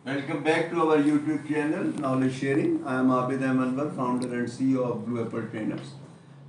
Welcome back to our YouTube channel Knowledge Sharing. I am Abid Ahmed, founder and CEO of Blue Apple Trainers.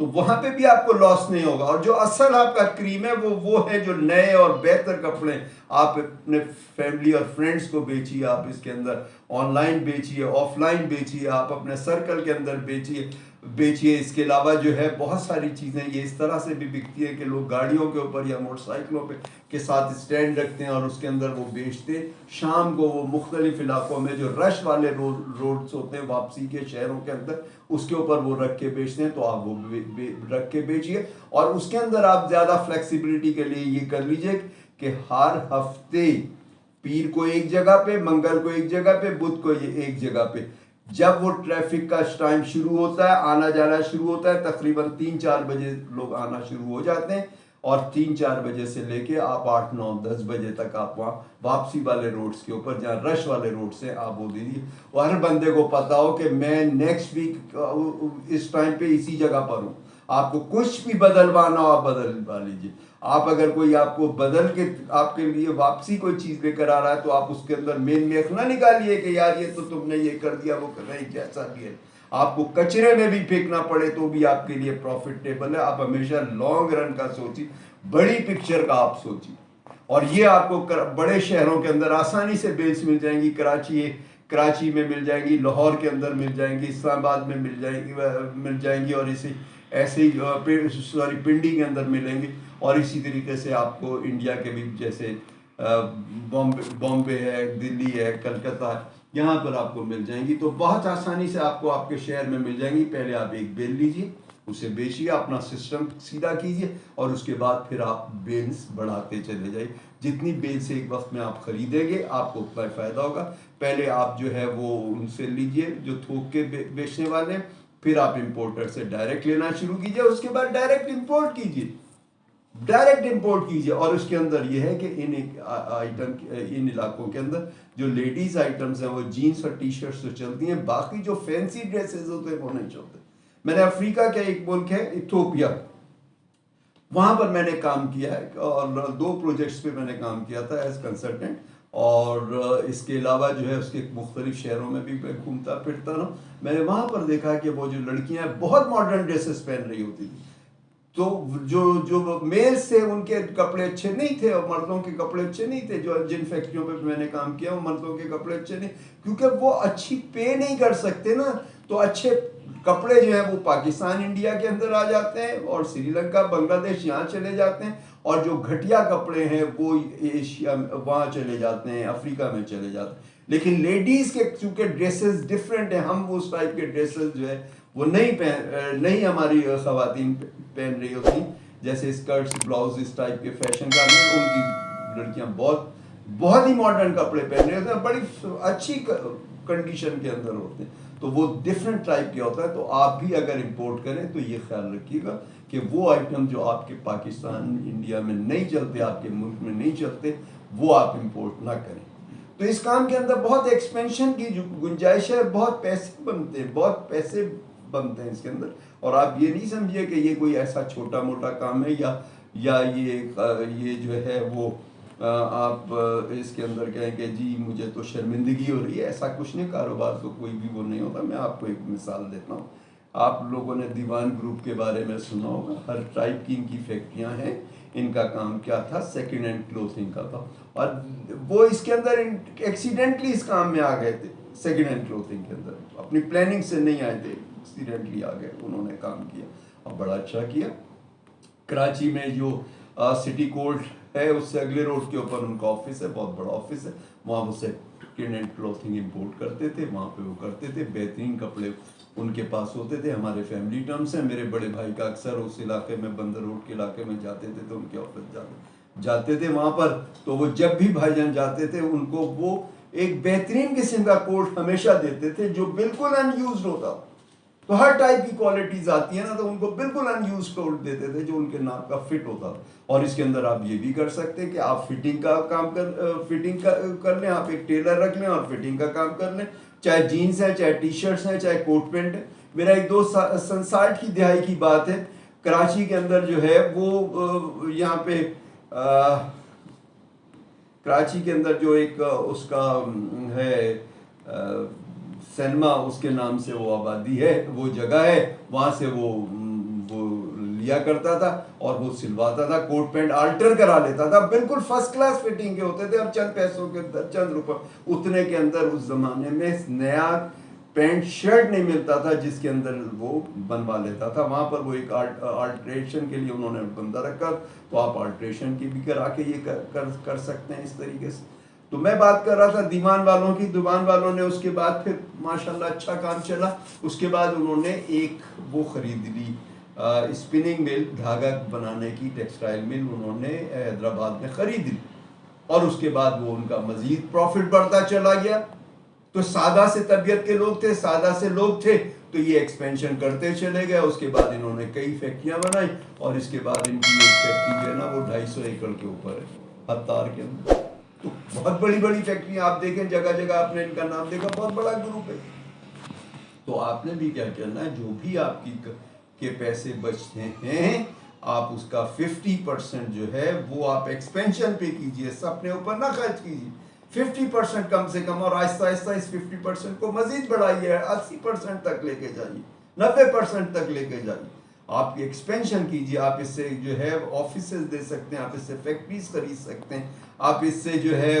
تو وہاں پہ بھی آپ کو لاس نہیں ہوگا. اور جو اصل آپ کا کریم ہے وہ ہے جو نئے اور بہتر کپڑے آپ اپنے فیملی اور فرینڈس کو بیچیے. آپ اس کے اندر آن لائن بیچیے, آف لائن بیچیے, آپ اپنے سرکل کے اندر بیچیے. اس کے علاوہ جو ہے بہت ساری چیزیں یہ اس طرح سے بھی بکتی ہیں کہ لوگ گاڑیوں کے اوپر یا موٹر سائیکلوں پہ کے ساتھ اسٹینڈ رکھتے ہیں اور اس کے اندر وہ بیچتے ہیں. شام کو وہ مختلف علاقوں میں جو رش والے روڈز ہوتے ہیں واپسی کے شہروں کے اندر, اس کے اوپر وہ رکھ کے بیچتے ہیں. تو آپ وہ رکھ کے بیچیے. اور اس کے اندر آپ زیادہ فلیکسیبلٹی کے لیے یہ کر لیجئے کہ ہر ہفتے پیر کو ایک جگہ پہ, منگل کو ایک جگہ پہ, بدھ کو ایک جگہ پہ, جب وہ ٹریفک کا ٹائم شروع ہوتا ہے, آنا جانا شروع ہوتا ہے, تقریباً 3-4 بجے لوگ آنا شروع ہو جاتے ہیں, اور 3-4 بجے سے لے کے آپ 8-9-10 بجے تک آپ وہاں واپسی والے روڈز کے اوپر جہاں رش والے روڈ سے آپ وہ دے دیجیے. اور ہر بندے کو پتا ہو کہ میں نیکسٹ ویک اس ٹائم پہ اسی جگہ پر ہوں. آپ کو کچھ بھی بدلوانا ہو آپ بدلوا لیجیے. آپ اگر کوئی آپ کو بدل کے آپ کے لیے واپسی کوئی چیز لے کر آ رہا ہے تو آپ اس کے اندر مین میخ نہ نکالیے کہ یار یہ تو تم نے یہ کر دیا وہ کر رہا ہے, جیسا بھی ہے. آپ کو کچرے میں بھی پھینکنا پڑے تو بھی آپ کے لیے پروفیٹیبل ہے. آپ ہمیشہ لانگ رن کا سوچیے, بڑی پکچر کا آپ سوچیے. اور یہ آپ کو بڑے شہروں کے اندر آسانی سے بیلس مل جائیں گی. کراچی میں مل جائیں گی, لاہور کے اندر مل جائیں گی, اسلام آباد میں مل جائیں گی, اور ایسے ہی پنڈی کے اندر ملیں گی. اور اسی طریقے سے آپ کو انڈیا کے بھی جیسے بامبے ہے, دلی ہے, کلکتہ ہے, یہاں پر آپ کو مل جائیں گی. تو بہت آسانی سے آپ کو آپ کے شہر میں مل جائیں گی. پہلے آپ ایک بیل لیجیے, اسے بیچیے, اپنا سسٹم سیدھا کیجیے, اور اس کے بعد پھر آپ بیلز بڑھاتے چلے جائیے. جتنی بیلز ایک وقت میں آپ خریدیں گے آپ کو اتنا فائدہ ہوگا. پہلے آپ جو ہے وہ ان سے لیجیے جو تھوک کے بیچنے والے ہیں, پھر آپ امپورٹر سے ڈائریکٹ لینا شروع کیجیے, اس کے بعد ڈائریکٹ امپورٹ کیجیے. اور اس کے اندر یہ ہے کہ ان علاقوں کے اندر جو لیڈیز آئٹمز ہیں وہ جینز اور ٹی شرٹس تو چلتی ہیں, باقی جو فینسی ڈریسز ہوتے ہیں وہ نہیں چلتے. میں نے افریقہ کا ایک ملک ہے ایتھوپیا, وہاں پر میں نے کام کیا ہے, اور 2 پروجیکٹس پہ میں نے کام کیا تھا ایز کنسلٹنٹ. اور اس کے علاوہ جو ہے اس کے مختلف شہروں میں بھی میں گھومتا پھرتا رہا. میں نے وہاں پر دیکھا کہ وہ جو لڑکیاں بہت ماڈرن ڈریسز پہن رہی ہوتی تھیں, تو جو میلز تھے ان کے کپڑے اچھے نہیں تھے, اور مردوں کے کپڑے اچھے نہیں تھے. جو جن فیکٹریوں پہ میں نے کام کیا وہ مردوں کے کپڑے اچھے نہیں, کیونکہ وہ اچھی پے نہیں کر سکتے نا. تو اچھے کپڑے جو ہیں وہ پاکستان انڈیا کے اندر آ جاتے ہیں, اور سری لنکا بنگلہ دیش یہاں چلے جاتے ہیں, اور جو گھٹیا کپڑے ہیں وہ ایشیا وہاں چلے جاتے ہیں, افریقہ میں چلے جاتے ہیں. لیکن لیڈیز کے چونکہ ڈریسز ڈفرینٹ ہیں, ہم اس ٹائپ کے ڈریسز جو ہے وہ نہیں ہماری خواتین پہن رہی ہوتی, جیسے اسکرٹس بلاؤز اس ٹائپ کے فیشن کا نہیں. ان کی لڑکیاں بہت ہی ماڈرن کپڑے پہن رہے ہوتے ہیں, بڑی اچھی کنڈیشن کے اندر ہوتے ہیں. تو وہ ڈفرینٹ ٹائپ کے ہوتا ہے. تو آپ بھی اگر امپورٹ کریں تو یہ خیال رکھیے گا کہ وہ آئٹم جو آپ کے پاکستان انڈیا میں نہیں چلتے, آپ کے ملک میں نہیں چلتے, وہ آپ امپورٹ نہ کریں. تو اس کام کے اندر بہت ایکسپینشن کی گنجائش ہے, بہت پیسے بنتے ہیں اس کے اندر. اور آپ یہ نہیں سمجھیے کہ یہ کوئی ایسا چھوٹا موٹا کام ہے یا یہ جو ہے وہ آپ اس کے اندر کہیں کہ جی مجھے تو شرمندگی ہو رہی ہے. ایسا کچھ نہیں, کاروبار تو کوئی بھی وہ نہیں ہوتا. میں آپ کو ایک مثال دیتا ہوں. آپ لوگوں نے دیوان گروپ کے بارے میں سنا ہوگا, ہر ٹائپ کی ان کی فیکٹریاں ہیں. ان کا کام کیا تھا, سیکنڈ ہینڈ کلوتھنگ کا تھا, اور وہ اس کے اندر ایکسیڈنٹلی اس کام میں آ گئے تھے. سیکنڈ ہینڈ کلوتھنگ کے اندر اپنی پلاننگ سے نہیں آئے تھے, ایکسیڈنٹلی آ گئے, انہوں نے کام کیا اور بڑا اچھا کیا. کراچی میں جو سٹی کورٹ ہے اس سے اگلے روڈ کے اوپر ان کا آفس ہے, بہت بڑا آفس ہے. وہاں وہ سیکنڈ ہینڈ کلوتھنگ امپورٹ کرتے تھے, وہاں پہ وہ کرتے تھے. بہترین کپڑے ان کے پاس ہوتے تھے. ہمارے فیملی ٹرمس ہیں, میرے بڑے بھائی کا اکثر اس علاقے میں بندر روڈ کے علاقے میں جاتے تھے, تو ان کے آفس جاتے تھے وہاں پر. تو وہ جب بھی بھائی جان جاتے تھے ان کو وہ ایک بہترین قسم کا کوٹ ہمیشہ دیتے تھے جو بالکل ان یوزڈ ہوتا. تو ہر ٹائپ کی کوالٹیز آتی ہیں نا, تو ان کو بالکل ان یوز کوٹ دیتے تھے جو ان کے ناپ کا فٹ ہوتا. اور اس کے اندر آپ یہ بھی کر سکتے ہیں کہ آپ فٹنگ کا کام کر لیں, آپ ایک ٹیلر رکھ لیں اور فٹنگ کا کام کر لیں. چاہے جینز ہیں, چاہے ٹی شرٹس ہیں, چاہے کوٹ پینٹ ہے. میرا ایک دوست 60 کی دہائی کی بات ہے, کراچی کے اندر جو ہے وہ یہاں پہ کراچی کے اندر جو ایک اس کا ہے سینما, اس کے نام سے وہ آبادی ہے, وہ جگہ ہے, وہاں سے وہ وہ لیا کرتا تھا اور وہ سلواتا تھا، کوٹ پینٹ آلٹر کرا لیتا تھا، بالکل فرسٹ کلاس فٹنگ کے ہوتے تھے، اور چند پیسوں کے اندر، چند روپے اتنے کے اندر اس زمانے میں نیا پینٹ شرٹ نہیں ملتا تھا جس کے اندر وہ بنوا لیتا تھا. وہاں پر وہ ایک آلٹریشن کے لیے انہوں نے بندہ رکھا، تو آپ آلٹریشن کی بھی کرا کے یہ کر سکتے ہیں اس طریقے سے. تو میں بات کر رہا تھا دیوان والوں کی. دیوان والوں نے اس کے بعد پھر ماشاءاللہ اچھا کام چلا. اس کے بعد انہوں نے ایک وہ خرید لی اسپننگ مل، دھاگا بنانے کی ٹیکسٹائل مل انہوں نے حیدرآباد میں خرید لی، اور اس کے بعد وہ ان کا مزید پروفٹ بڑھتا چلا گیا. تو سادہ سے طبیعت کے لوگ تھے، سادہ سے لوگ تھے، تو یہ ایکسپینشن کرتے چلے گئے. اس کے بعد انہوں نے کئی فیکٹریاں بنائی، اور اس کے بعد ان کی ایک فیکٹری جو ہے نا وہ 250 ایکڑ کے اوپر ہے ہتار کے اندر. تو بہت بڑی بڑی فیکٹریاں آپ دیکھیں جگہ جگہ، آپ نے ان کا نام دیکھا، بہت بڑا گروپ ہے. تو آپ نے بھی کیا کرنا ہے، جو بھی آپ کے پیسے بچتے ہیں آپ اس کا 50% جو ہے وہ آپ ایکسپینشن پہ کیجئے، اپنے اوپر نہ خرچ کیجئے. 50% کم سے کم، اور آہستہ آہستہ اس 50% کو مزید بڑھائیے، 80% تک لے کے جائیے، 90% تک لے کے جائیے. آپ کی ایکسپینشن کیجئے. آپ اس سے جو ہے آفیسز دے سکتے ہیں، آپ اس سے فیکٹریز خرید سکتے ہیں، آپ اس سے جو ہے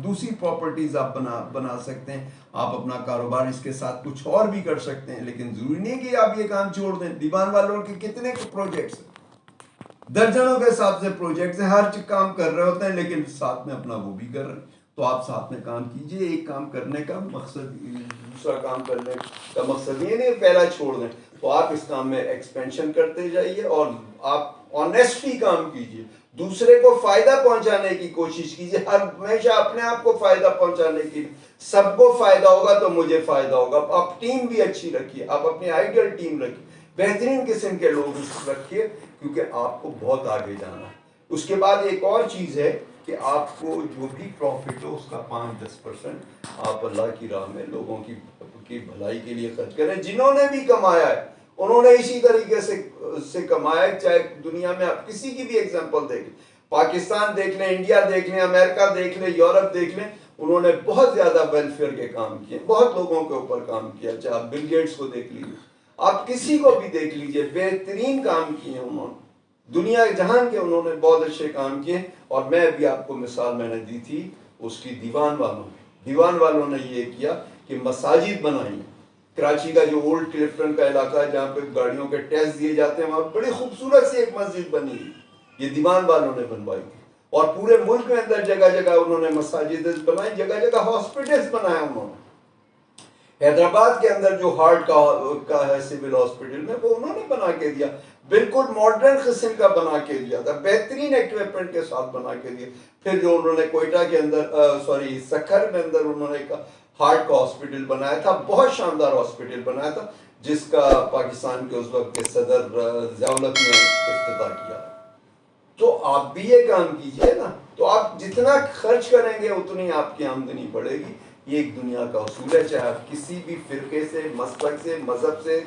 دوسری پراپرٹیز آپ بنا سکتے ہیں. آپ اپنا کاروبار اس کے ساتھ کچھ اور بھی کر سکتے ہیں، لیکن ضروری نہیں کہ آپ یہ کام چھوڑ دیں. دیوان والوں کے کتنے پروجیکٹس ہیں، درجنوں کے حساب سے پروجیکٹس ہیں، ہر کام کر رہے ہوتے ہیں، لیکن ساتھ میں اپنا وہ بھی کر رہے ہیں. تو آپ ساتھ میں کام کیجئے. ایک کام کرنے کا مقصد، دوسرا کام کرنے کا مقصد یہ نہیں پہلا چھوڑ دیں. تو آپ اس کام میں ایکسپینشن کرتے جائیے، اور آپ آنیسٹلی کام کیجئے، دوسرے کو فائدہ پہنچانے کی کوشش کیجئے. ہمیشہ اپنے آپ کو فائدہ پہنچانے کی، سب کو فائدہ ہوگا تو مجھے فائدہ ہوگا. آپ ٹیم بھی اچھی رکھیے، آپ اپنی آئیڈیل ٹیم رکھیے، بہترین قسم کے لوگ رکھیے، کیونکہ آپ کو بہت آگے جانا ہے. اس کے بعد ایک اور چیز ہے کہ آپ کو جو بھی پروفٹ ہو اس کا 5-10% آپ اللہ کی راہ میں لوگوں کی بھلائی کے لیے خرچ کریں. جنہوں نے بھی کمایا ہے انہوں نے اسی طریقے سے کمایا ہے. چاہے دنیا میں آپ کسی کی بھی ایگزامپل دیکھ لیں، پاکستان دیکھ لیں، انڈیا دیکھ لیں، امریکہ دیکھ لیں، یورپ دیکھ لیں، انہوں نے بہت زیادہ ویلفیئر کے کام کیے، بہت لوگوں کے اوپر کام کیا. چاہے آپ بل گیٹس کو دیکھ لیجیے، آپ کسی کو بھی دیکھ لیجیے، بہترین کام کیے انہوں نے، دنیا جہان کے انہوں نے بہت اچھے کام کیے. اور میں ابھی آپ کو مثال میں نے دی تھی اس کی دیوان والوں نے. دیوان والوں نے یہ کیا کہ مساجد بنائی. کراچی کا جو اولڈ کلفٹن کا علاقہ ہے جہاں پہ گاڑیوں کے ٹیکس دیے جاتے ہیں، وہاں بڑی خوبصورت سی ایک مسجد بنی، یہ دیوان والوں نے بنوائی تھی. اور پورے ملک میں اندر جگہ جگہ انہوں نے مساجد بنائی، جگہ جگہ ہاسپٹلز بنایا انہوں نے. حیدرآباد کے اندر جو ہارٹ کا ہے سول ہاسپٹل میں، وہ انہوں نے بنا کے دیا، بالکل ماڈرن قسم کا بنا کے دیا تھا، بہترین ایکوپمنٹ کے ساتھ بنا کے دیا. پھر جو انہوں نے کوئٹہ کے اندر سکھر میں اندر انہوں نے ایک ہارٹ کا ہاسپٹل بنایا تھا، بہت شاندار ہاسپٹل بنایا تھا، جس کا پاکستان کے اس وقت کے صدر ضیاء الحق نے افتتاح کیا. تو آپ بھی یہ کام کیجئے نا. تو آپ جتنا خرچ کریں گے اتنی آپ کی آمدنی بڑھے گی. یہ ایک دنیا کا اصول ہے. چاہے آپ کسی بھی فرقے سے، مسلک سے، مذہب سے،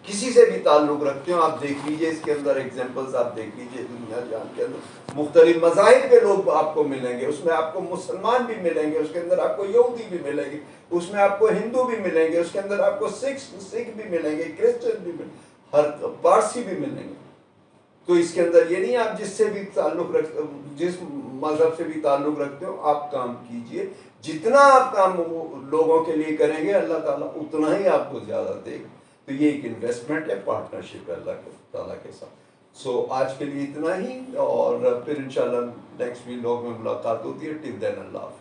کسی سے بھی تعلق رکھتے ہو، آپ دیکھ لیجئے اس کے اندر ایگزامپلز آپ دیکھ لیجئے دنیا جہان کے اندر مختلف مذاہب کے لوگ آپ کو ملیں گے. اس میں آپ کو مسلمان بھی ملیں گے، اس کے اندر آپ کو یہودی بھی ملیں گے، اس میں آپ کو ہندو بھی ملیں گے، اس کے اندر آپ کو سکھ بھی ملیں گے، کرسچن بھی ملیں گے، ہر پارسی بھی ملیں گے. تو اس کے اندر یہ نہیں آپ جس سے بھی تعلق جس مذہب سے بھی تعلق رکھتے ہو آپ کام کیجئے. جتنا آپ کام لوگوں کے لیے کریں گے اللہ تعالیٰ اتنا ہی آپ کو زیادہ دے گا. تو یہ ایک انویسٹمنٹ ہے، پارٹنرشپ ہے اللہ تعالیٰ کے ساتھ. سو آج کے لیے اتنا ہی، اور پھر انشاءاللہ نیکسٹ ویلاگ میں ملاقات ہوتی ہے. ٹل دین اللہ حافظ.